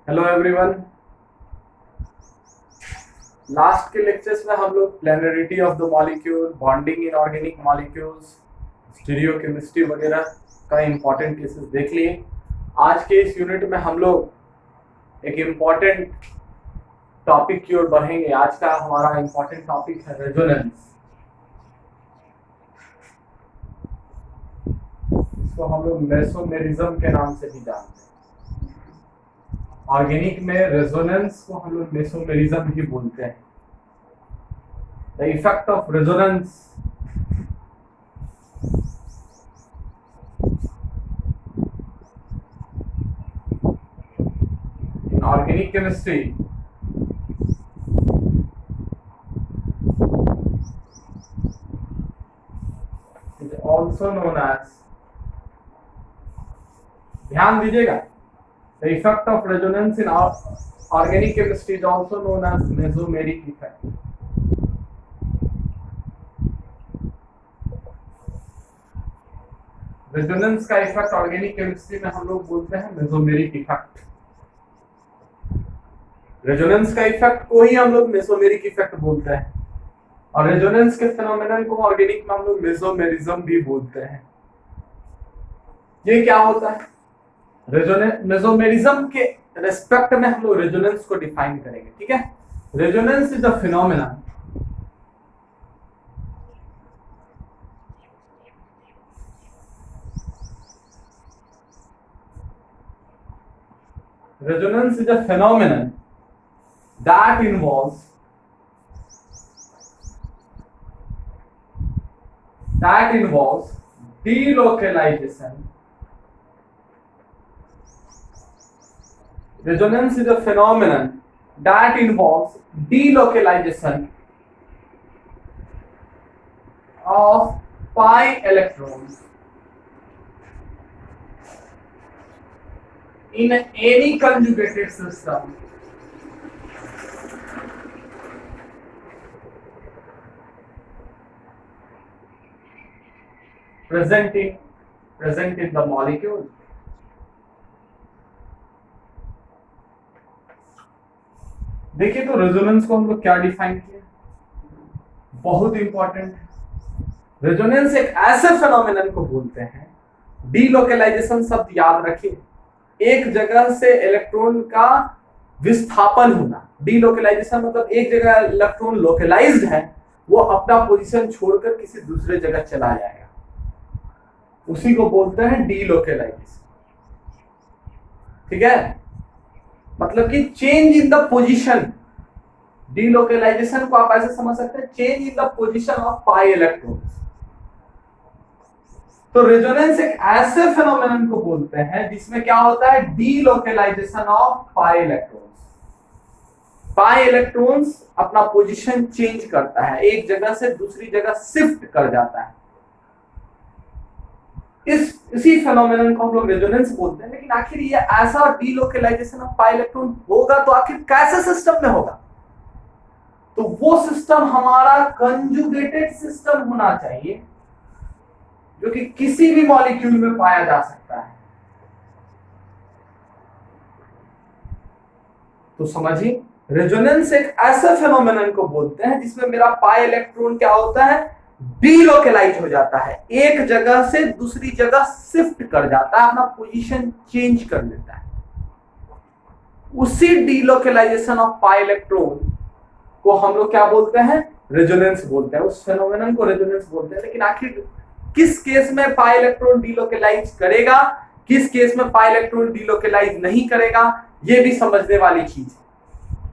Hello everyone. Last के lectures में हम लोग planarity of the molecule, bonding in organic molecules, stereochemistry वगैरह का इम्पोर्टेंट केसेस देख लिए। आज के इस यूनिट में हम लोग एक इम्पोर्टेंट टॉपिक की ओर बढ़ेंगे। आज का हमारा इम्पोर्टेंट टॉपिक है रेजोनेंस। इसको हम लोग मेसोमेरिज्म के नाम से भी जानते हैं। ऑर्गेनिक में रेजोनेंस को हम लोग मेसोमेरिज्म भी बोलते हैं। The effect of resonance in organic chemistry is also known as, ध्यान दीजिएगा, the effect of resonance in organic chemistry is also known as mesomeric effect. Resonance का इफेक्ट ऑर्गेनिक केमिस्ट्री में हम लोग बोलते हैं मेसोमेरिक इफेक्ट। रेजोनेंस का effect को ही हम लोग मेसोमेरिक इफेक्ट बोलते हैं, और रेजोनेंस के फिनोमेनन को ऑर्गेनिक में हम लोग मेसोमेरिज्म भी बोलते हैं। ये क्या होता है? मेसोमेरिज्म के रेस्पेक्ट में हम लोग रेजोनेंस को डिफाइन करेंगे। ठीक है, resonance is a phenomena resonance is a phenomenon that involves delocalization. Resonance is a phenomenon that involves delocalization of pi electrons in any conjugated system present in the molecule. देखिए, तो resonance को हम लोग क्या define किया, बहुत important है। Resonance एक ऐसे फिनोमेनन को बोलते हैं, डीलोकलाइजेशन शब्द याद रखिए, एक जगह से इलेक्ट्रॉन का विस्थापन होना। डीलोकलाइजेशन मतलब एक जगह इलेक्ट्रॉन लोकलाइज्ड है, वो अपना पोजीशन छोड़कर किसी दूसरे जगह चला जाएगा, उसी को बोलते हैं डीलोकलाइजेशन। ठीक है, मतलब कि change in the position. Delocalization को आप ऐसे समझ सकते हैं, change in the position of pi electrons. तो रेजोनेंस एक ऐसे फिनोमेनन को बोलते हैं जिसमें क्या होता है, delocalization of pi electrons. Pi electrons अपना पोजीशन चेंज करता है, एक जगह से दूसरी जगह शिफ्ट कर जाता है। इसी फिनोमेनन को हम लोग रेजोनेंस बोलते हैं। लेकिन आखिर ये ऐसा डीलोकलाइजेशन ऑफ पाई इलेक्ट्रॉन होगा तो आखिर कैसे सिस्टम में होगा? तो वो सिस्टम हमारा कंजुगेटेड सिस्टम होना चाहिए, जो कि किसी भी मॉलिक्यूल में पाया जा सकता है। तो समझिए, रेजोनेंस एक ऐसे फिनोमेनन को बोलते हैं जिसमें मेरा पाई इलेक्ट्रॉन क्या होता है, डीलोकलाइज हो जाता है, एक जगह से दूसरी जगह शिफ्ट कर जाता है, अपना पोजीशन चेंज कर लेता है। उसी डीलोकलाइजेशन ऑफ पाई इलेक्ट्रॉन को हम लोग क्या बोलते हैं, रेजोनेंस बोलते हैं। उस फिनोमेनन को रेजोनेंस बोलते हैं। लेकिन आखिर किस केस में पाई इलेक्ट्रॉन डीलोकलाइज करेगा, किस केस में पाई इलेक्ट्रॉन डीलोकलाइज नहीं करेगा, यह भी समझने वाली चीज है।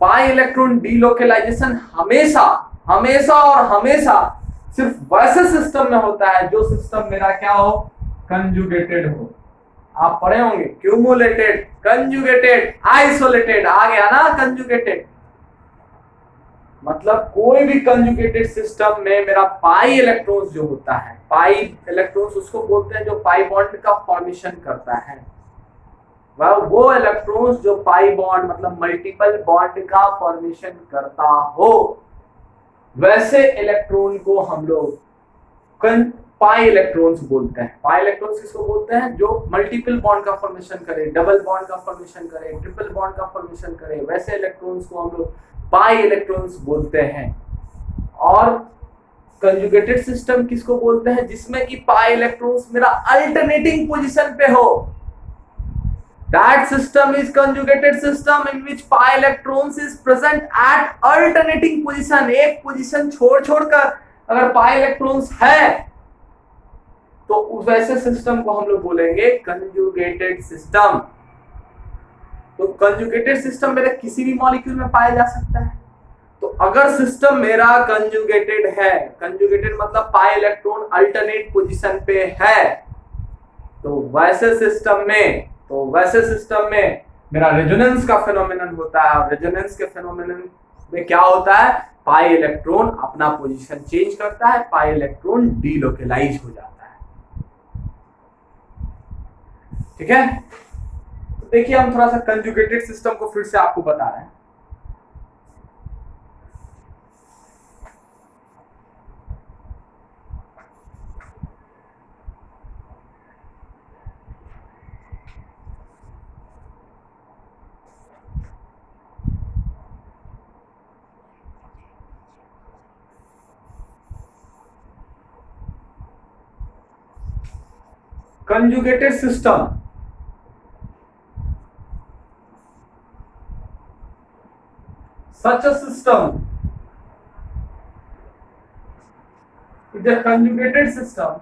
पाई इलेक्ट्रॉन डीलोकलाइजेशन हमेशा हमेशा और हमेशा सिर्फ वैसे सिस्टम में होता है जो सिस्टम मेरा क्या हो, कंजुगेटेड हो। आप पढ़े होंगे क्यूमुलेटेड, कंजुगेटेड, आइसोलेटेड, आ गया ना कंजुगेटेड। मतलब कोई भी कंजुगेटेड सिस्टम में मेरा पाई इलेक्ट्रॉन्स जो होता है, पाई इलेक्ट्रॉन्स उसको बोलते हैं जो पाई बॉन्ड का फॉर्मेशन करता है। वह वो इलेक्ट्रॉन्स जो पाई बॉन्ड मतलब मल्टीपल बॉन्ड का फॉर्मेशन करता हो, वैसे इलेक्ट्रॉन को हम लोग पाई इलेक्ट्रॉन्स बोलते हैं। पाई इलेक्ट्रॉन्स किसको बोलते हैं? जो मल्टीपल बॉन्ड का फॉर्मेशन करे, डबल बॉन्ड का फॉर्मेशन करे, ट्रिपल बॉन्ड का फॉर्मेशन करे, वैसे इलेक्ट्रॉन्स को हम लोग पाई इलेक्ट्रॉन्स बोलते हैं। और कंजुगेटेड सिस्टम किसको बोलते हैं? जिसमें कि पाई इलेक्ट्रॉन्स मेरा अल्टरनेटिंग पोजीशन पे हो। That system is conjugated system in which pi electrons is present at alternating position। एक पोजीशन छोड़ छोड़कर अगर pi electrons है तो उस वैसे सिस्टम को हम लोग बोलेंगे कंजुगेटेड सिस्टम। तो कंजुगेटेड सिस्टम मेरे किसी भी मॉलिक्यूल में पाया जा सकता है। तो अगर सिस्टम मेरा कंजुगेटेड है, कंजुगेटेड मतलब पाई इलेक्ट्रॉन अल्टरनेट पोजीशन पे है, तो वैसे सिस्टम में मेरा रेजोनेंस का फेनोमेनन होता है। और रेजोनेंस के फेनोमेनन में क्या होता है? पाई इलेक्ट्रॉन अपना पोजीशन चेंज करता है, पाई इलेक्ट्रॉन डीलोकेलाइज हो जाता है। ठीक है, तो देखिए हम थोड़ा सा कंजुगेटेड सिस्टम को फिर से आपको बता रहे हैं। Conjugated system such a system is a conjugated system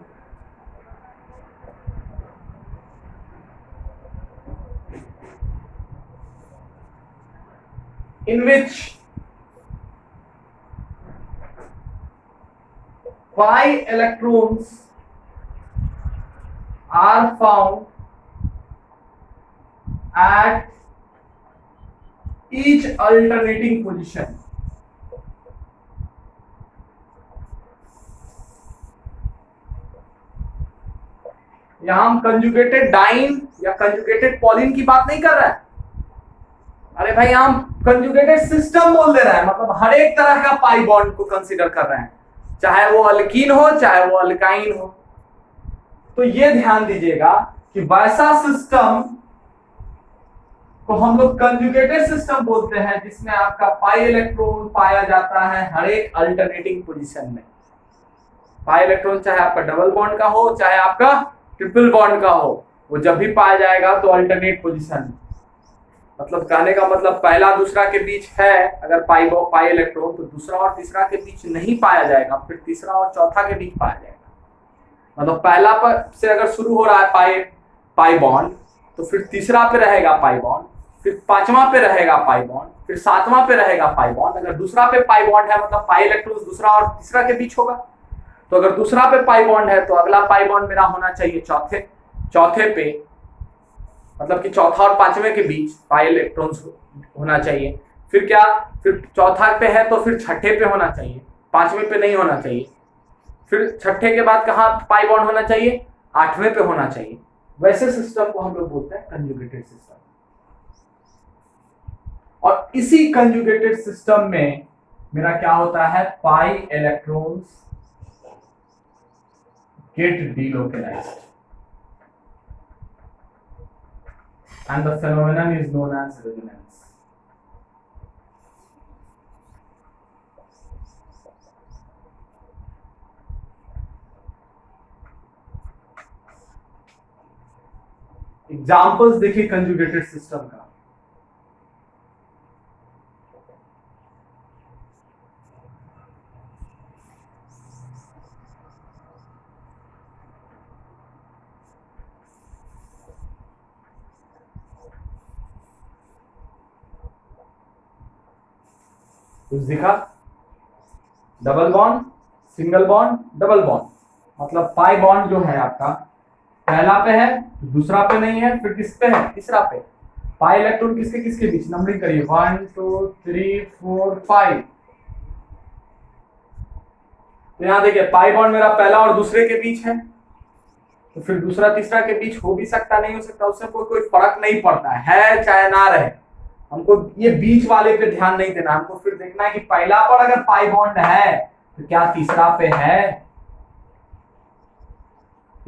in which pi electrons are found at each alternating position। यहां हम कंजुगेटेड डाइन या कंजुगेटेड पॉलिन की बात नहीं कर रहे हैं। अरे भाई हम कंजुगेटेड सिस्टम बोल दे रहे हैं, मतलब हर एक तरह का पाई बॉन्ड को कंसीडर कर रहे हैं, चाहे वो अल्कीन हो चाहे वो अल्काइन हो। तो ये ध्यान दीजिएगा कि वैसा सिस्टम को हम लोग कंजुगेटेड सिस्टम बोलते हैं जिसमें आपका पाई इलेक्ट्रॉन पाया जाता है हर एक अल्टरनेटिंग पोजीशन में। पाई इलेक्ट्रॉन चाहे आपका डबल बॉन्ड का हो चाहे आपका ट्रिपल बॉन्ड का हो, वो जब भी पाया जाएगा तो अल्टरनेट पोजीशन। मतलब कहने का मतलब पहला दूसरा के बीच है अगर पाई इलेक्ट्रॉन, तो दूसरा और तीसरा के बीच नहीं पाया जाएगा, फिर तीसरा और चौथा के बीच पाया जाएगा। मतलब पहला पर से अगर शुरू हो रहा है पाई बॉन्ड, तो फिर तीसरा पे रहेगा पाई बॉन्ड, फिर पांचवा पे रहेगा पाई बॉन्ड, फिर सातवां पे रहेगा पाई बॉन्ड। अगर दूसरा पे पाई बॉन्ड है मतलब पाई इलेक्ट्रॉन दूसरा और तीसरा के बीच होगा। तो अगर दूसरा पे पाई बॉन्ड है तो अगला पाई बॉन्ड मेरा होना चाहिए चौथे पे, मतलब कि चौथा और पांचवें के बीच पाई इलेक्ट्रॉन्स होना चाहिए। फिर क्या, फिर चौथा पे है तो फिर छठे पे होना चाहिए, पांचवें पे नहीं होना चाहिए। फिर छठे के बाद कहाँ पाई बॉन्ड होना चाहिए? आठवें पे होना चाहिए। वैसे सिस्टम को हम लोग बोलते हैं कंजुगेटेड सिस्टम। और इसी कंजुगेटेड सिस्टम में मेरा क्या होता है? Pi electrons get delocalized and the phenomenon is known as resonance। Examples देखिए कंजुगेटेड सिस्टम का। कुछ दिखा? Double bond, single bond, double bond. मतलब पाई बॉन्ड जो है आपका पहला पे है, दूसरा पे नहीं है, फिर किस पे है? तीसरा पे। पाई इलेक्ट्रॉन किसके किसके बीच? नंबरिंग करिए, 1 2 3 4 5। तो यहां देखिए पाई बॉन्ड मेरा पहला और दूसरे के बीच है, तो फिर दूसरा तीसरा के बीच हो भी सकता नहीं हो सकता, उससे कोई फर्क नहीं पड़ता है चाहे ना रहे। हमको ये बीच वाले पे ध्यान नहीं देना, हमको फिर देखना है कि पहला पर अगर पाई बॉन्ड है तो क्या तीसरा पे है।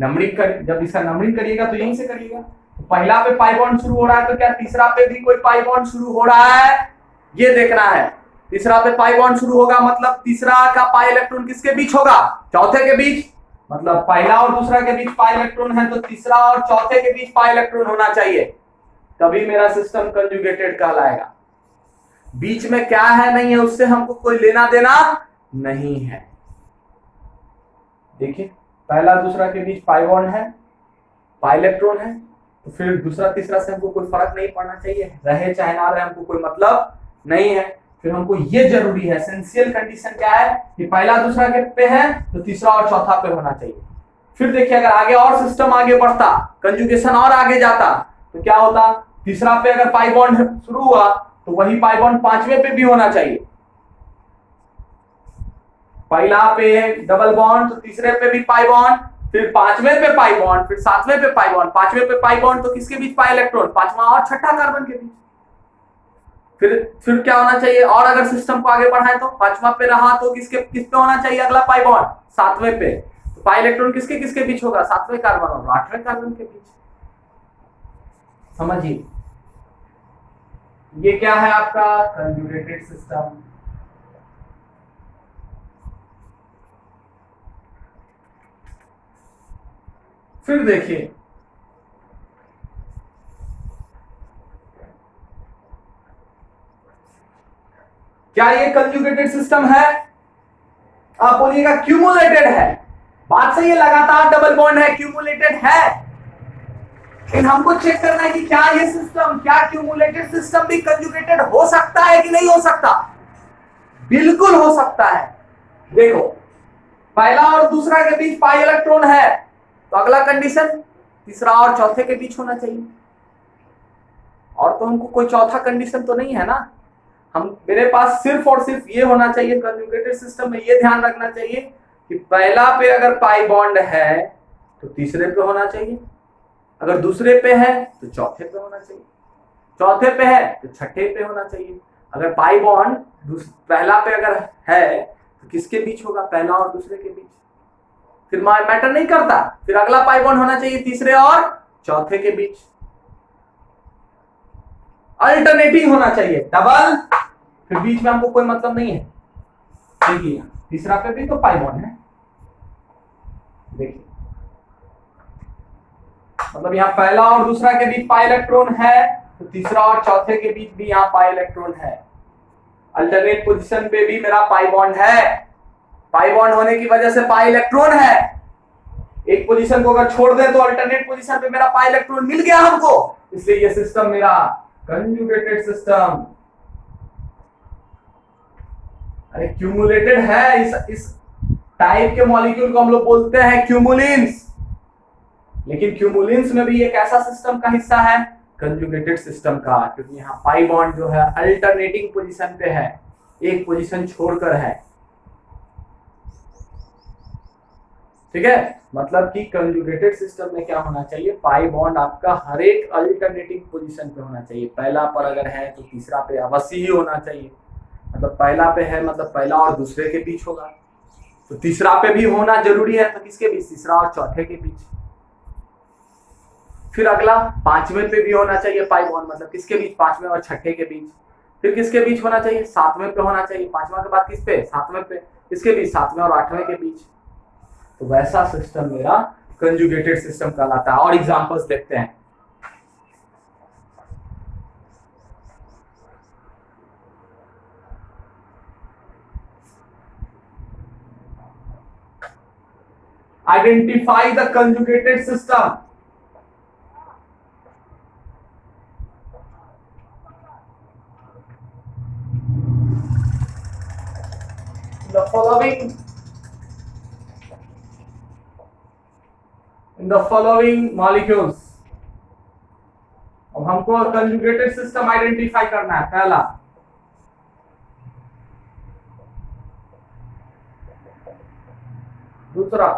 नंबरिंग कर, जब इसका नंबरिंग करिएगा तो यहीं से करिएगा। तो पहला पे पाई बॉन्ड शुरू हो रहा है तो क्या तीसरा पे भी कोई पाई बॉन्ड शुरू हो रहा है, ये देखना है। तीसरा पे पाई बॉन्ड शुरू होगा मतलब तीसरा का पाई इलेक्ट्रॉन किसके बीच होगा, चौथे के बीच। मतलब पहला और दूसरा के बीच पाई इलेक्ट्रॉन है तो तीसरा और चौथे के बीच पाई इलेक्ट्रॉन होना चाहिए, तभी मेरा सिस्टम कंजुगेटेड कहलाएगा। बीच में क्या है नहीं है उससे हमको कोई लेना देना नहीं है। देखिए पहला दूसरा के बीच पाई बॉन्ड है, पाई इलेक्ट्रॉन है, तो फिर दूसरा तीसरा से हमको कोई फर्क नहीं पड़ना चाहिए, रहे चाहे ना रहे हमको कोई मतलब नहीं है। फिर हमको ये जरूरी है, एसेंशियल कंडीशन क्या है कि पहला दूसरा के पे है तो तीसरा और चौथा पे होना चाहिए। फिर देखिए अगर आगे और सिस्टम आगे बढ़ता, कंजुगेशन और आगे जाता तो क्या होता, तीसरा पे अगर पाई बॉन्ड शुरू हुआ तो वही पाई बॉन्ड पांचवें पे भी होना चाहिए। पहला पे डबल बॉन्ड तो तीसरे पे भी पाई बॉन्ड, फिर पांचवें पे पाई बॉन्ड, फिर सातवें पे पाई बॉन्ड, पांचवें पे पाई बॉन्ड तो किसके बीच पाई इलेक्ट्रॉन, पांचवा और छठा कार्बन के बीच। फिर क्या होना चाहिए, और अगर सिस्टम को आगे बढ़ाए तो पांचवा पे रहा तो किस पे होना चाहिए अगला पाई बॉन्ड, सातवें पे। तो पाई इलेक्ट्रॉन किसके किसके बीच होगा, सातवें कार्बन और आठवें कार्बन के बीच। समझिए ये क्या है आपका कंजुगेटेड सिस्टम। फिर देखिए क्या ये कंजुगेटेड सिस्टम है, आप बोलिएगा क्यूमुलेटेड है। बात सही है, लगातार डबल बॉन्ड है, क्यूमुलेटेड है, लेकिन हमको चेक करना है कि क्या ये सिस्टम, क्या क्यूमुलेटेड सिस्टम भी कंजुगेटेड हो सकता है कि नहीं हो सकता। बिल्कुल हो सकता है। देखो पहला और दूसरा के बीच पाई इलेक्ट्रॉन है तो अगला कंडीशन तीसरा और चौथे के बीच होना चाहिए, और तो हमको कोई चौथा कंडीशन तो नहीं है ना। हम मेरे पास सिर्फ और सिर्फ ये होना चाहिए कंजुगेटेड सिस्टम में, ये ध्यान रखना चाहिए कि पहला पे अगर पाई बॉन्ड है तो तीसरे पे होना चाहिए, अगर दूसरे पे है तो चौथे पे होना चाहिए, चौथे पे है तो छठे पे होना चाहिए। अगर पाई बॉन्ड पहला पे अगर है तो किसके बीच होगा, पहला और दूसरे के बीच। फिर मैटर नहीं करता, फिर अगला पाई बॉन्ड होना चाहिए तीसरे और चौथे के बीच, अल्टरनेटिंग होना चाहिए, डबल, फिर बीच में हमको कोई मतलब नहीं है। देखिए तीसरा पे भी तो पाई बॉन्ड है, देखिए मतलब यहाँ पहला और दूसरा के बीच पाई इलेक्ट्रॉन है तो तीसरा और चौथे के बीच भी यहाँ पाई इलेक्ट्रॉन है, अल्टरनेट पोजीशन पे भी मेरा पाई बॉन्ड है। पाई बॉन्ड होने की वजह से पाई इलेक्ट्रॉन है, एक पोजीशन को अगर छोड़ दे तो अल्टरनेट पोजीशन पे मेरा पाई इलेक्ट्रॉन मिल गया हमको, इसलिए ये सिस्टम मेरा कंजुगेटेड सिस्टम। अरे क्यूमुलेटेड है, इस टाइप के मॉलिक्यूल को हम लोग बोलते हैं क्यूमुलिन्स, लेकिन क्यूमुलिन्स में भी एक ऐसा सिस्टम का हिस्सा है कंजुगेटेड सिस्टम का, क्योंकि यहाँ पाई बॉन्ड जो है अल्टरनेटिंग पोजीशन पे है, एक पोजीशन छोड़कर है। ठीक है, मतलब कि कंजुगेटेड सिस्टम में क्या होना चाहिए, पाई बॉन्ड आपका हर एक अल्टरनेटिंग पोजीशन पे होना चाहिए। पहला पर अगर है तो तीसरा पे अवश्य ही होना चाहिए, मतलब पहला पे है मतलब पहला और दूसरे के बीच होगा, तो तीसरा पे भी होना जरूरी है, तो किसके बीच, तीसरा और चौथे के बीच। फिर अगला पांचवें पे भी होना चाहिए पाई बॉन्ड, मतलब किसके बीच, पांचवें और छठे के बीच। फिर किसके बीच होना चाहिए, सातवें पे होना चाहिए, पांचवा के बाद किस पे, सातवें पे, किसके बीच, सातवें और आठवें के बीच। तो वैसा सिस्टम मेरा कंजुगेटेड सिस्टम कहलाता है। और एग्जांपल्स देखते हैं। Identify the conjugated system. The following in the following molecules, अब हमको कंजुगेटेड सिस्टम आइडेंटिफाई करना है। पहला दूसरा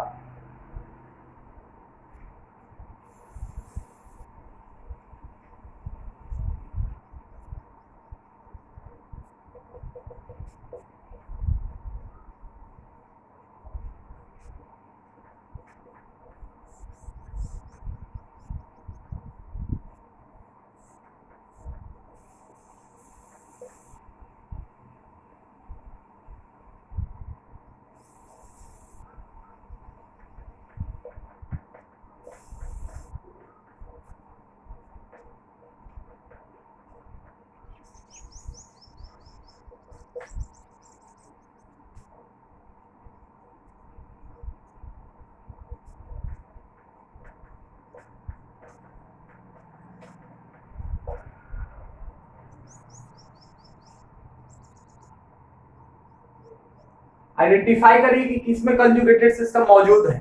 आइडेंटिफाई करिए कि किसमें कंजुगेटेड सिस्टम मौजूद है।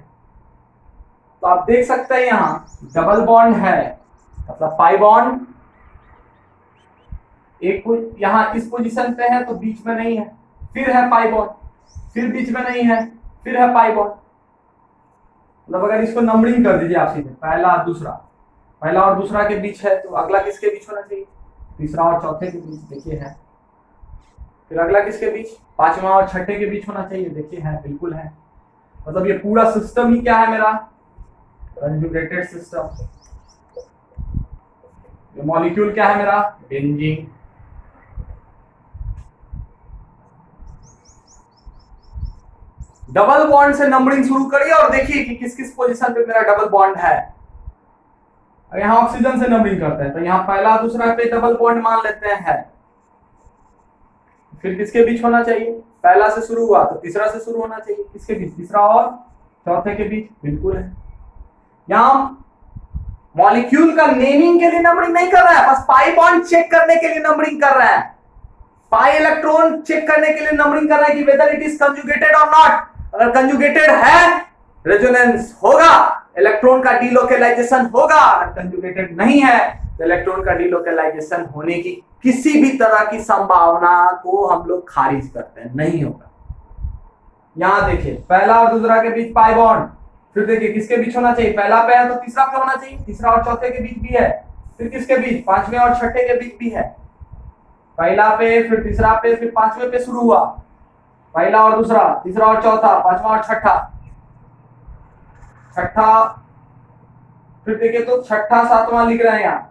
तो आप देख सकते हैं यहां डबल बॉन्ड है, मतलब पाई बॉन्ड एक यहां इस पोजीशन पे है तो बीच में नहीं है, फिर है पाई बॉन्ड, फिर बीच में नहीं है, फिर है पाई बॉन्ड। मतलब अगर इसको नंबरिंग कर दीजिए आप सीधे, पहला दूसरा, पहला और दूसरा के बीच है तो अगला किसके बीच होना चाहिए? तीसरा और चौथे के बीच, देखिए है। फिर अगला किसके बीच? पांचवा और छठे के बीच होना चाहिए, देखिए है, बिल्कुल है। मतलब ये पूरा सिस्टम ही क्या है मेरा? Conjugated system. ये मॉलिक्यूल क्या है मेरा? बेंजीन। डबल बॉन्ड से नंबरिंग शुरू करिए और देखिए कि किस किस पोजीशन पे मेरा डबल बॉन्ड है। यहां ऑक्सीजन से नंबरिंग करते हैं तो यहां पहला दूसरा पे डबल बॉन्ड मान लेते हैं। फिर किसके बीच होना चाहिए? पहला से शुरू हुआ तो तीसरा से शुरू होना चाहिए, किसके बीच? तीसरा और चौथे के बीच, बिल्कुल है। यहां मॉलिक्यूल का नेमिंग के लिए नंबरिंग नहीं कर रहा है, बस पाई बॉन्ड चेक करने के लिए नंबरिंग कर रहा है, पाई इलेक्ट्रॉन चेक करने के लिए नंबरिंग कर रहा है कि वेदर इट इज कंजुगेटेड और नॉट। अगर कंजुगेटेड है रेजोनेंस होगा, इलेक्ट्रॉन का डीलोकेलाइजेशन होगा। अगर कंजुगेटेड नहीं है तो इलेक्ट्रॉन का डीलोकेलाइजेशन होने की किसी भी तरह की संभावना को हम लोग खारिज करते हैं, नहीं होगा। यहां देखिए पहला और दूसरा के बीच पाई बॉन्ड, फिर देखिए किसके बीच होना चाहिए? पहला पे है तो तीसरा पे होना चाहिए, तीसरा और चौथे के बीच भी है, फिर किसके बीच? पांचवें और छठे के बीच भी है। पहला पे, फिर तीसरा पे, फिर पांचवें पे शुरू हुआ, पहला और दूसरा, तीसरा और चौथा, पांचवा और छठा, छठा, फिर देखिए तो छठा सातवां लिख रहे हैं यहाँ,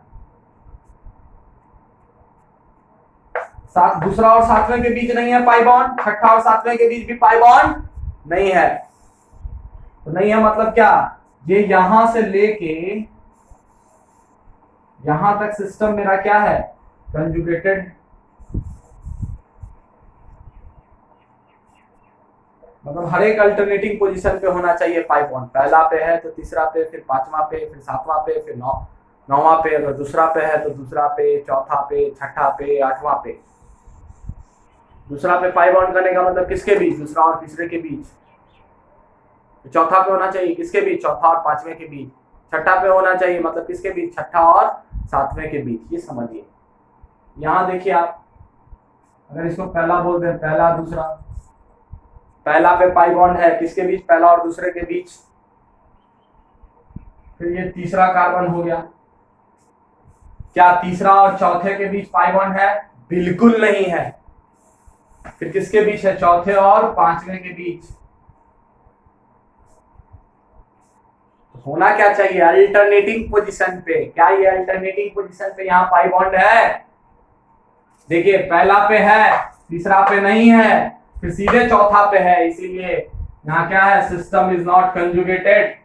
दूसरा और सातवें के बीच नहीं है पाई बॉन्ड, छठा और सातवें के बीच भी पाई बॉन्ड नहीं है। तो नहीं है मतलब क्या? ये यहां से लेके यहां तक सिस्टम मेरा क्या है? कंजुगेटेड। मतलब हर एक अल्टरनेटिंग पोजीशन पे होना चाहिए पाई बॉन्ड। पहला पे है तो तीसरा पे, फिर पांचवा पे, फिर सातवां पे, फिर नौवां पे। अगर दूसरा पे है तो दूसरा पे, चौथा पे, छठा पे, आठवां पे। दूसरा पे पाई बॉन्ड करने का मतलब किसके बीच? दूसरा और तीसरे के बीच। तो चौथा पे होना चाहिए किसके बीच? चौथा और पांचवें के बीच। छठा पे होना चाहिए मतलब किसके बीच? छठा और सातवें के बीच। ये समझिए। यहां देखिए आप, अगर इसको पहला बोल दें, पहला दूसरा, पहला पे पाई बॉन्ड है किसके बीच? पहला और दूसरे के बीच। फिर ये तीसरा कार्बन हो गया। क्या तीसरा और चौथे के बीच पाई बॉन्ड है? बिल्कुल नहीं है। फिर किसके बीच है? चौथे और पांचवें के बीच। होना क्या चाहिए? अल्टरनेटिंग पोजीशन पे। क्या ये अल्टरनेटिंग पोजीशन पे यहाँ पाई बॉन्ड है? देखिए पहला पे है, तीसरा पे नहीं है, फिर सीधे चौथा पे है, इसीलिए यहाँ क्या है? System is not conjugated.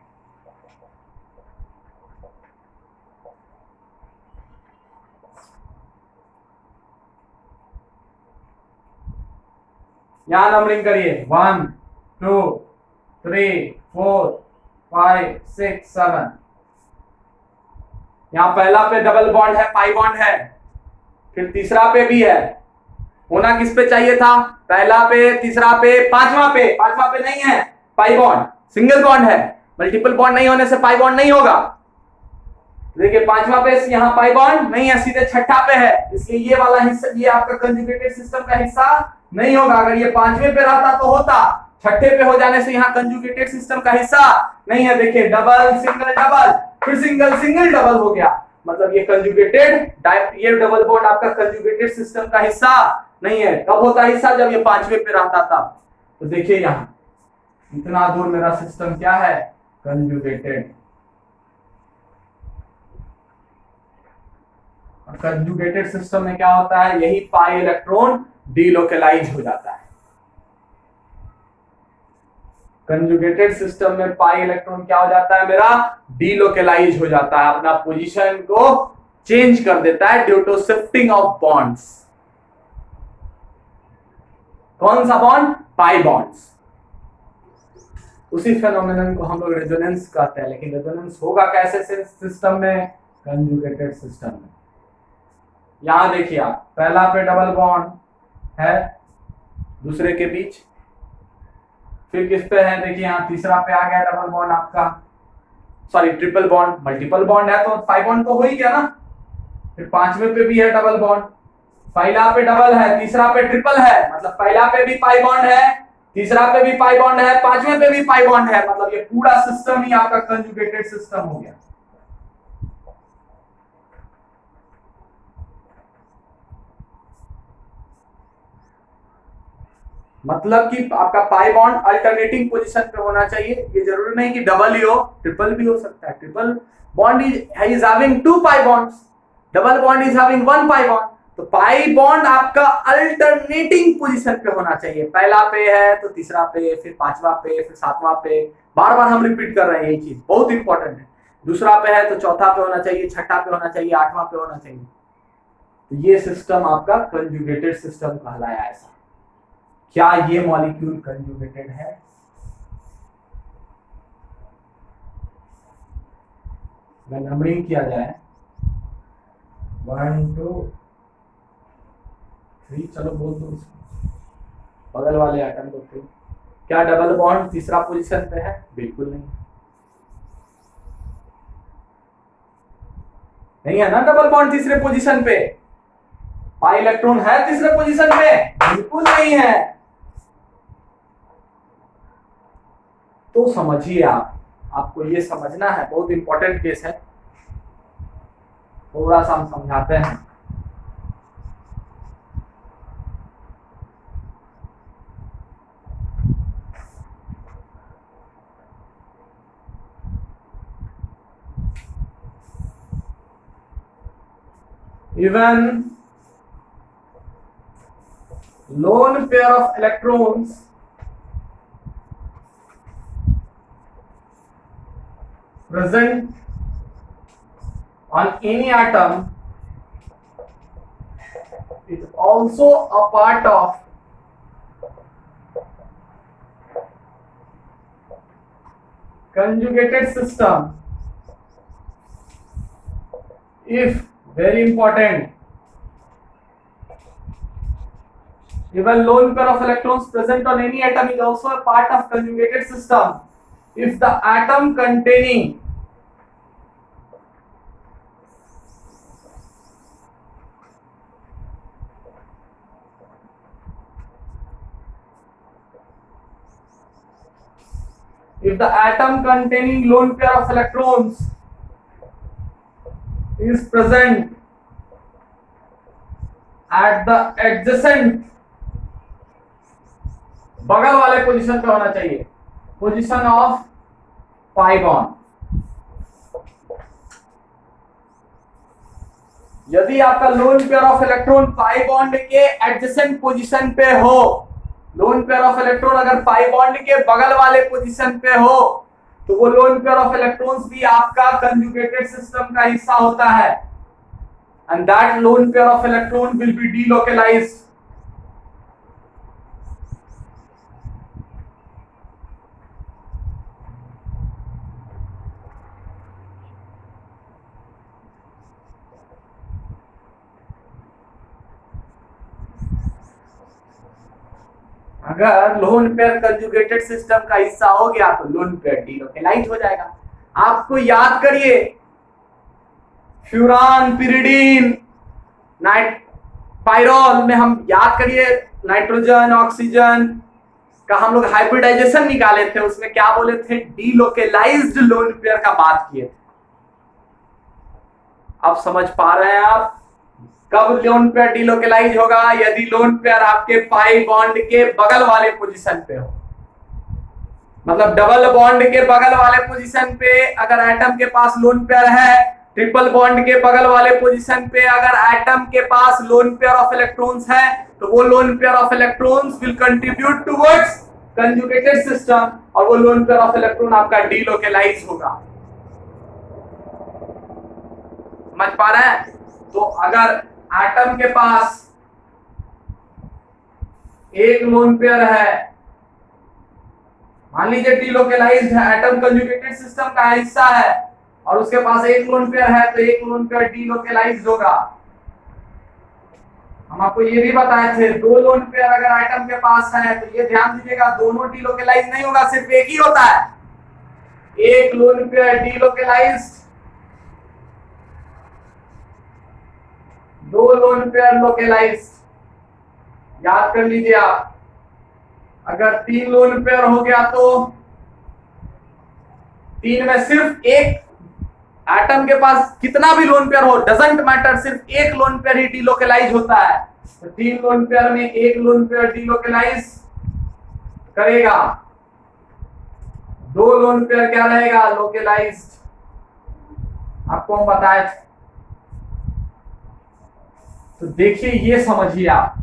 यहां नंबरिंग करिए 1 2 3 4 5 6 7। यहां पहला पे डबल बॉन्ड है, पाई बॉन्ड है, फिर तीसरा पे भी है। होना किस पे चाहिए था? पहला पे, तीसरा पे, पांचवा पे। पांचवा पे नहीं है पाई बॉन्ड, सिंगल बॉन्ड है। मल्टीपल बॉन्ड नहीं होने से पाई बॉन्ड नहीं होगा। देखिए पांचवा पे यहाँ पाई बॉन्ड नहीं है, सीधे छठा पे है, इसलिए ये वाला हिस्सा, ये आपका कंजुगेटेड सिस्टम का हिस्सा नहीं होगा। अगर ये पांचवे पे रहता तो होता, छठे पे हो जाने से यहाँ कंजुगेटेड सिस्टम का हिस्सा नहीं है। देखिए डबल सिंगल डबल, फिर सिंगल सिंगल डबल हो गया, मतलब ये कंजुगेटेड, ये डबल बॉन्ड आपका कंजुगेटेड सिस्टम का हिस्सा नहीं है। कब होता हिस्सा? जब ये पांचवे पे रहता था। तो देखिए यहाँ इतना दूर मेरा सिस्टम क्या है? कंजुगेटेड। कंजुगेटेड सिस्टम में क्या होता है? यही पाई इलेक्ट्रॉन डीलोकेलाइज हो जाता है। कंजुगेटेड सिस्टम में पाई इलेक्ट्रॉन क्या हो जाता है मेरा? डीलोकेलाइज हो जाता है, अपना पोजीशन को चेंज कर देता है due to shifting of bonds. कौन सा बॉन्ड? Pi bonds. उसी फेनोमेनन को हम लोग रेजोनेंस कहते हैं। लेकिन रेजोनेंस होगा कैसे सिस्टम में? कंजुगेटेड सिस्टम में। यहां देखिए आप, पहला पे डबल बॉन्ड है दूसरे के बीच, फिर किस पे है, देखिए यहाँ तीसरा पे आ गया डबल बॉन्ड आपका, sorry triple bond, multiple bond है तो 5 बॉन्ड तो हो ही गया ना। फिर पांचवे पे भी है डबल बॉन्ड, पहला पे डबल है, तीसरा पे ट्रिपल है, मतलब पहला पे भी पाई बॉन्ड है, तीसरा पे भी पाई बॉन्ड है, पांचवें पे भी पाई बॉन्ड है, मतलब ये पूरा सिस्टम ही आपका कंजुगेटेड सिस्टम हो गया। मतलब कि आपका पाई बॉन्ड अल्टरनेटिंग पोजीशन पे होना चाहिए, ये जरूरी नहीं कि डबल ही हो, ट्रिपल भी हो सकता है। Triple bond is having 2 pi bonds, double bond is having 1 pi bond, तो पाई बॉन्ड आपका अल्टरनेटिंग पोजीशन पे होना चाहिए। पहला पे है तो तीसरा पे, फिर पांचवा पे, फिर सातवां पे, बार बार हम रिपीट कर रहे हैं, ये चीज बहुत इंपॉर्टेंट है। दूसरा पे है तो चौथा पे होना चाहिए, छठा पे होना चाहिए, आठवां पे होना चाहिए। तो ये सिस्टम आपका कंजुगेटेड सिस्टम कहलाया। ऐसा क्या ये मॉलिक्यूल कंजुगेटेड है? अगर नंबरिंग किया जाए 1 2 3, चलो बोल दो बगल वाले एटम को। फिर क्या डबल बॉन्ड तीसरा पोजीशन पे है? बिल्कुल नहीं, नहीं है ना डबल बॉन्ड तीसरे पोजीशन पे। पाई इलेक्ट्रॉन है तीसरे पोजीशन पे? बिल्कुल नहीं है। तो समझिए आपको ये समझना है, बहुत इंपॉर्टेंट केस है, थोड़ा सा हम समझाते हैं। Even lone pair of electrons present on any atom is also a part of conjugated system if, very important, even lone pair of electrons present on any atom is also a part of conjugated system if the atom containing lone pair of electrons is present at the adjacent, बगल वाले position पे होना चाहिए, position of pi bond. यदि आपका lone pair of electron pi bond के adjacent position पे हो, लोन पेयर ऑफ इलेक्ट्रॉन अगर पाई बॉन्ड के बगल वाले पोजीशन पे हो, तो वो लोन पेयर ऑफ इलेक्ट्रॉन्स भी आपका कंजुगेटेड सिस्टम का हिस्सा होता है, and that lone pair of electron will be delocalised. अगर लोन पेयर कंजुगेटेड सिस्टम का हिस्सा हो गया तो लोन पेयर डीलोकलाइज हो जाएगा। आपको याद करिए, फ्यूरान, पिरिडीन, पाइरोल में हम याद करिए नाइट्रोजन ऑक्सीजन का हम लोग हाइब्रिडाइजेशन निकाले थे, उसमें क्या बोले थे? डीलोकलाइज्ड लोन पेयर का बात किए थे। अब समझ पा रहे हैं आप कब लोन पेयर डीलोकलाइज होगा? यदि लोन पेयर आपके पाई बॉन्ड के बगल वाले पोजीशन पे हो, मतलब डबल बॉन्ड के बगल वाले पोजीशन पे अगर एटम के पास लोन पेयर है, ट्रिपल बॉन्ड के बगल वाले पोजीशन पे अगर एटम के पास लोन पेयर ऑफ इलेक्ट्रॉन्स है, तो वो lone pair of electrons will contribute towards conjugated system, और वो लोन पेयर ऑफ इलेक्ट्रॉन आपका डीलोकलाइज होगा। समझ पा रहे हैं? तो अगर एटम के पास एक लोन पेयर है, मान लीजिए डीलोकलाइज्ड है, एटम कंजुगेटेड सिस्टम का हिस्सा है, और उसके पास एक लोन पेयर है, तो एक लोन पेयर डीलोकलाइज्ड होगा। हम आपको ये भी बताए थे, दो लोन पेयर अगर आइटम के पास है तो ये ध्यान दीजिएगा, दोनों डीलोकेलाइज नहीं होगा, सिर्फ एक ही होता है, एक लोन पेयर डीलोकेलाइज्ड, दो लोन पेयर लोकेलाइज्ड। याद कर लीजिए आप, अगर तीन लोन पेयर हो गया तो तीन में सिर्फ एक एटम के पास कितना भी लोन पेयर हो डजंट मैटर, सिर्फ एक लोन पेयर ही डीलोकेलाइज होता है। तो तीन लोन पेयर में एक लोन पेयर डीलोकेलाइज करेगा, दो लोन पेयर क्या रहेगा, लोकेलाइज्ड। आपको हम बताए थे। तो देखिए, ये समझिए आप,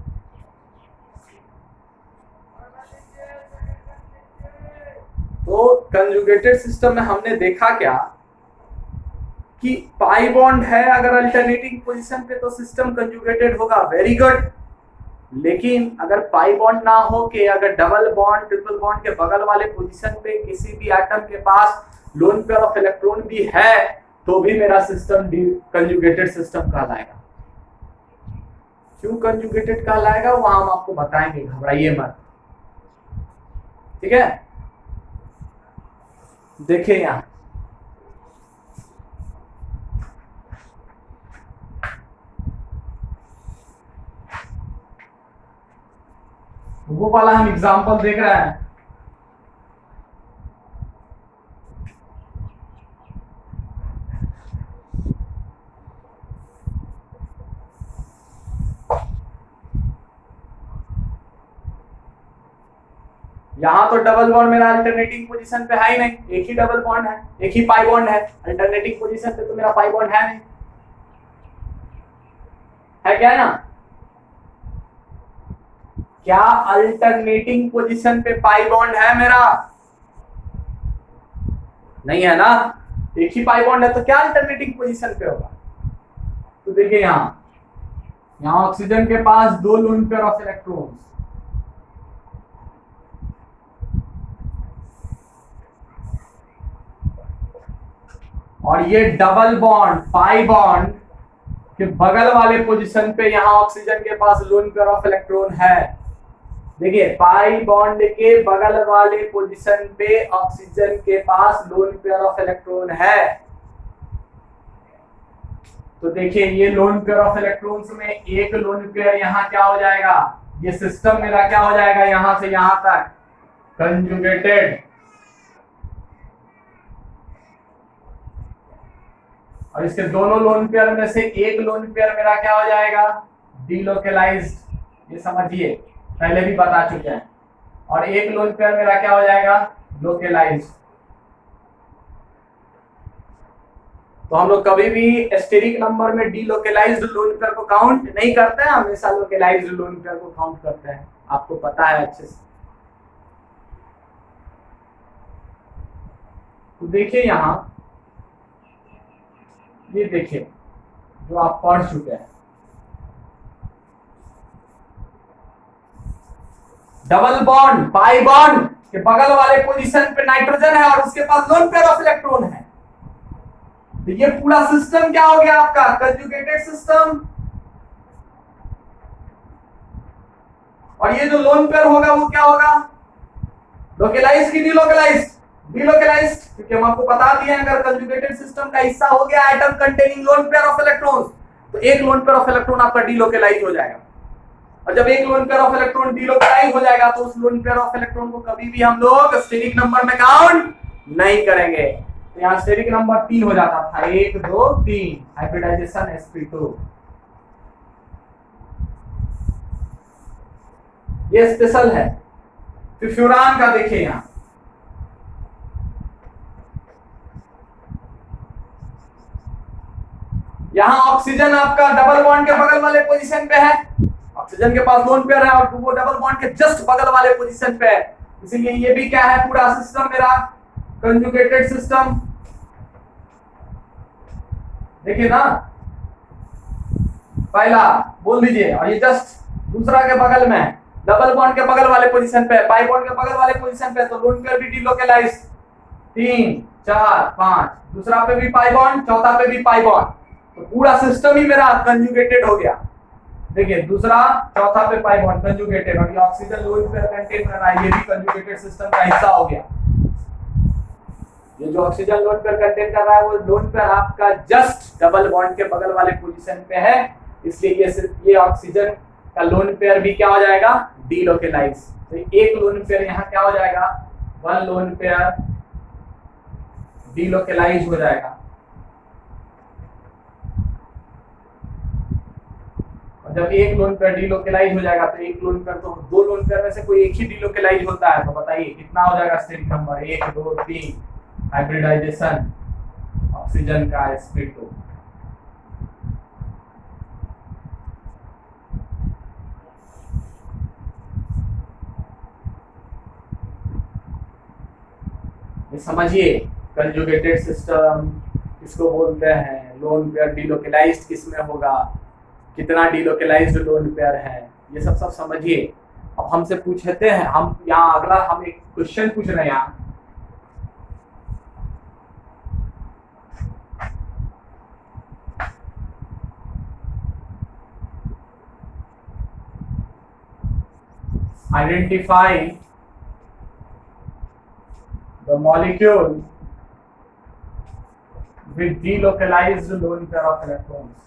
तो कंजुगेटेड सिस्टम में हमने देखा क्या कि पाई बॉन्ड है अगर अल्टरनेटिंग पोजीशन पे तो सिस्टम कंजुगेटेड होगा, वेरी गुड। लेकिन अगर पाई बॉन्ड ना हो के अगर डबल बॉन्ड ट्रिपल बॉन्ड के बगल वाले पोजीशन पे किसी भी एटम के पास लोन पेयर ऑफ इलेक्ट्रॉन भी है तो भी मेरा सिस्टम कंजुगेटेड सिस्टम कहलाएगा। क्यों कंजुगेटेड कहलाएगा वो हम आपको बताएंगे, घबराइए मत, ठीक है। देखिए यहां वो वाला हम एग्जांपल देख रहे हैं, यहां तो डबल बॉन्ड मेरा अल्टरनेटिंग पोजीशन पे है ही नहीं, एक ही डबल बॉन्ड है, एक ही पाई बॉन्ड है, अल्टरनेटिंग पोजीशन पे तो मेरा पाई बॉन्ड है नहीं, है क्या ना? क्या अल्टरनेटिंग पोजीशन पे पाई बॉन्ड है मेरा? नहीं है ना, एक ही पाई बॉन्ड है तो क्या अल्टरनेटिंग पोजीशन पे होगा? तो देखिए यहां ऑक्सीजन के पास दो लोन पेयर ऑफ इलेक्ट्रॉन्स, और ये डबल बॉन्ड पाई बॉन्ड के बगल वाले पोजीशन पे यहां ऑक्सीजन के पास लोन पेयर ऑफ इलेक्ट्रॉन है। देखिए पाई बॉन्ड के बगल वाले पोजीशन पे ऑक्सीजन के पास लोन पेयर ऑफ इलेक्ट्रॉन है। तो देखिए ये लोन पेयर ऑफ इलेक्ट्रॉन्स में एक लोन पेयर यहां क्या हो जाएगा, ये सिस्टम मेरा क्या हो जाएगा, यहां से यहां तक कंजुगेटेड, और इसके दोनों लोन पेयर में से एक लोन पेयर मेरा क्या हो जाएगा, डीलोकेलाइज्ड। ये समझिए, पहले भी बता चुके हैं। और एक लोन पेयर मेरा क्या हो जाएगा, लोकेलाइज्ड। तो हम लोग कभी भी एस्टेरिक नंबर में डीलोकेलाइज्ड लोन पेयर को काउंट नहीं करते हैं, हमेशा लोकेलाइज्ड लोन पेयर को काउंट करते हैं, आपको पता है अच्छे से। तो देखिए यहां, ये देखिए जो आप पढ़ चुके हैं, डबल बॉन्ड पाई बॉन्ड के बगल वाले पोजीशन पे नाइट्रोजन है और उसके पास लोन पेयर ऑफ इलेक्ट्रॉन है। तो ये पूरा सिस्टम क्या हो गया आपका, कंजुगेटेड सिस्टम। और ये जो लोन पेयर होगा वो क्या होगा, लोकेलाइज्ड की डीलोकेलाइज्ड, डीलोकेलाइज्ड, क्योंकि हम आपको बता दिए अगर कंजुगेटेड सिस्टम का हिस्सा हो गया atom containing lone pair of electrons तो एक लोन पेयर ऑफ इलेक्ट्रॉन आपका डीलोकेलाइज हो जाएगा। और जब एक लोन पेयर ऑफ इलेक्ट्रॉन डीलोकेलाइज हो जाएगा तो उस लोन पेयर ऑफ इलेक्ट्रॉन को कभी भी हम लोग स्टेरिक नंबर में काउंट नहीं करेंगे। तो यहाँ स्टेरिक नंबर 3 हो जाता था, 1 2 3, हाइब्रिडाइजेशन sp2। ये स्पेशल है। फिर फ्यूरान का देखिए यहाँ, यहां ऑक्सीजन आपका डबल बॉन्ड के बगल वाले पोजीशन पे है, ऑक्सीजन के पास लोन पेयर है और वो डबल बॉन्ड के जस्ट बगल वाले पोजीशन पे है, इसीलिए ये भी क्या है, पूरा सिस्टम मेरा कंजुगेटेड सिस्टम। देखिए ना, पहला बोल दीजिए, और ये जस्ट दूसरा के बगल में, डबल बॉन्ड के बगल वाले पोजीशन पे, पाई बॉन्ड के बगल वाले पोजीशन पे, तो लोन पेयर भी डीलोकेलाइज्ड, 3 4 5, दूसरा पे भी पाई बॉन्ड, चौथा पे भी पाई बॉन्ड, तो पूरा सिस्टम ही मेरा कंजुगेटेड हो गया। देखिए दूसरा चौथा पे पाई बॉन्ड कंजुगेटेड, और ये ऑक्सीजन लोन पेयर कंटेन कर रहा है, ये भी कंजुगेटेड सिस्टम का हिस्सा हो गया। ये जो ऑक्सीजन लोन पेयर कंटेन कर रहा है वो लोन पेयर आपका जस्ट डबल बॉन्ड के बगल वाले पोजीशन पे है, इसलिए ये ऑक्सीजन का लोन पेयर भी क्या हो जाएगा, डीलोकेलाइज। तो एक लोन पेयर यहाँ क्या हो जाएगा, वन लोन पेयर डीलोकेलाइज हो जाएगा। और जब एक लोन पेयर डीलोकेलाइज हो जाएगा तो एक लोन पेयर, तो दो लोन पेयर में से कोई एक ही डीलोकेलाइज होता है, तो बताइए कितना हो जाएगा स्टेरिक नंबर, 1 2 3, हाइब्रिडाइजेशन ऑक्सीजन का sp2। ये समझिए कंजुगेटेड सिस्टम किसको बोलते हैं, लोन पेयर डीलोकेलाइज्ड किसमें होगा, कितना डीलोकेलाइज्ड लोन पेयर है, ये सब समझिए। अब हमसे पूछते हैं, हम यहाँ अगला हम एक क्वेश्चन पूछ रहे हैं यहाँ, identify the molecule with delocalized lone pair of electrons।